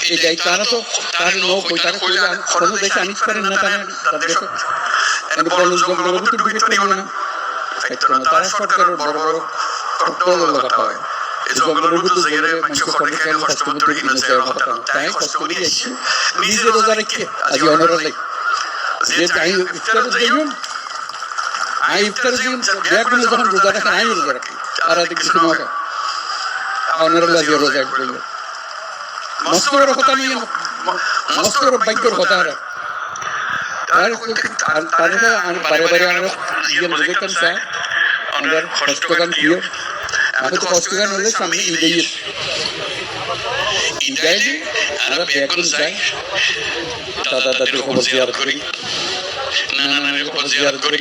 এই দায়িত্ব আনা তো তার লোক ওই তারা কইলে খরচ দেশে আনিস পারেন না তাদের বড় জঙ্গলবদ্ধ ডুবি তো নিব না দায়িত্ব না তারা সরকারের বড় বড় কর্তব্য কথা হয় এই জঙ্গলবদ্ধ জায়গায় মানুষ খরচ খেয়ে কষ্ট করতে কিনা যায় কথা তাই কষ্ট করে এসে নিজে রোজা রেখে আজ অনর লাগে যে তাই ইফতার দিন আই ইফতার দিন ব্যাকরণ যখন রোজা রাখে আই রোজা রাখি আর দেখি শুনো অনর লাগে রোজা করলো মস্তর কথা নিয়ে মস্তর বাইকর কথা আর তারে বারে বারে আমরা ইয়ে মজে করতে চাই আমরা কষ্ট গান প্রিয় আমি তো কষ্ট গান হলে সামনে ঈদাইলে আমরা ব্যাকরণ চাই দাদা দাদির খবর জিয়ারত করি নানা নানির খবর জিয়ারত করি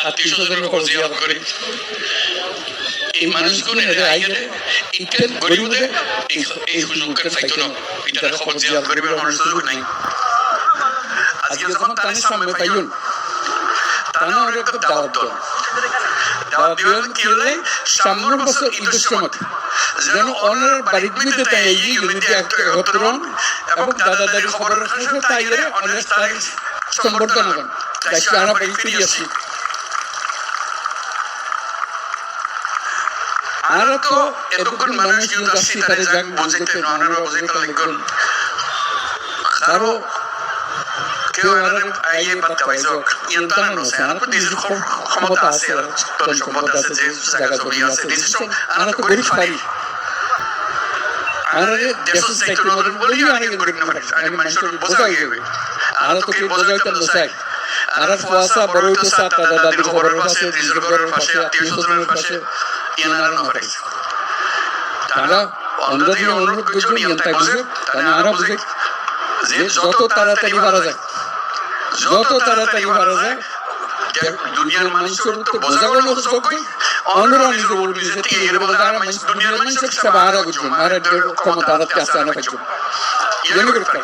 আত্মীয় স্বজনের খবর জিয়ারত করি এই মানুষগুলো আইলে ইনকাম গরিবদের এই হুজুরকে ফাইতো না পিতার খবর জিয়ারত করিবার কোনো সুযোগ নাই আজকে যখন তাদের সামনে পাইল তারা অনেক দাওয়াত দিলেন কি হলে সামনের বছর ঈদের সময় যেন অনেক বাড়িতে তাই এই ইউনিটি একত্র এবং দাদা দাদির খবর রাখার সাথে তাই অনেক তার সম্বর্ধনা করেন তাই আমরা বাড়িতে আসি আর তো এতক্ষণ মানুষ কিন্তু আসছি তারা যাক বোঝাইতে ওনারা বোঝাইতে লাগবেন কারো কেউ আইয়ে বার্তা পাইছো ইন্টারনেট আছে আর তো ডিজিটাল ক্ষমতা আছে তোর সম্পদ আছে যে জায়গা জমি আছে ডিজিটাল আর তো গরিব পারি আর দেশ সাইট নগর বলি আর গরিব না আর মানুষের বোঝা গিয়ে আর তো কি বোঝা হইতো না চাই আর ফাসা বড় হইতো সাত দাদা দাদির খবরের পাশে ডিজিটাল খবরের পাশে আত্মীয় স্বজনের পাশে ইয়ানার নগরে তারা অন্যদিকে অনুরোধ করছেন ইয়ান্তাই বুঝে তারা আরো বুঝে যে যত তাড়াতাড়ি মারা যায় দুনিয়ার মানুষের তো বোঝা গেল সবই অন্যরা নিজে বলবি যে এর মধ্যে আর মানুষ দুনিয়ার মানুষের সব আরা বুঝুন আর ক্ষমতা আরতে আসে না পাইছো ইয়ে করতে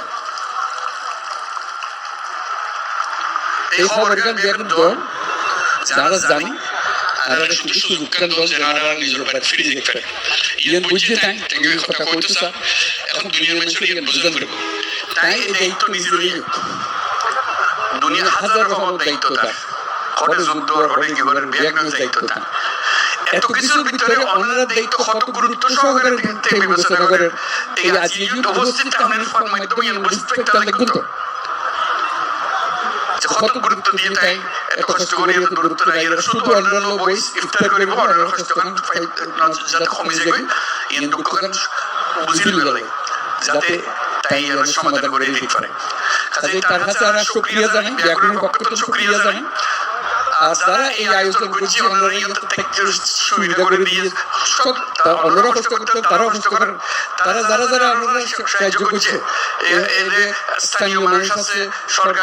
এই খবরটা দেখুন তো যারা জানি আর শুধু সুযোগ কেন যারা নিজের বাড়ি ফিরে যেতে পারে ইয়েন বুঝতে তাই তুমি কথা কইতো স্যার এখন দুনিয়ার মানুষের ইয়েন বুঝতে পারবে তাই এই দায়িত্ব নিজের দুনিয়া হাজার রকম দায়িত্ব তার ঘরে যুদ্ধ ঘরে কি ঘরের বিয়াগনের দায়িত্ব তার এত কিছুর ভিতরে অন্যরা দায়িত্ব কত গুরুত্ব সহকারে বিবেচনা করে এই আজকে উপস্থিত কারণের মাধ্যমে বুঝতে লাগবে তো কত গুরুত্ব দিয়ে তাই এত কষ্ট করে এত গুরুত্ব দেয় এরা শুধু অন্যান্য বয়স ইফতার করে অন্যান্য কষ্ট করেন যাতে কমে যাবে এর দুঃখ বুঝিয়ে দিলে যাতে তাই এরা সমাধান করে দিতে পারে কাজে তার কাছে আমরা শুকরিয়া জানাই ব্যাকরণের পক্ষ থেকে শুকরিয়া জানাই আর যারা এই আয়োজন করছে অন্যরা সুবিধা করে দিয়ে অন্যরা কষ্ট করতে তারাও কষ্ট করেন তারা যারা যারা অন্যরা সাহায্য করছে স্থানীয় মানুষ আছে সরকার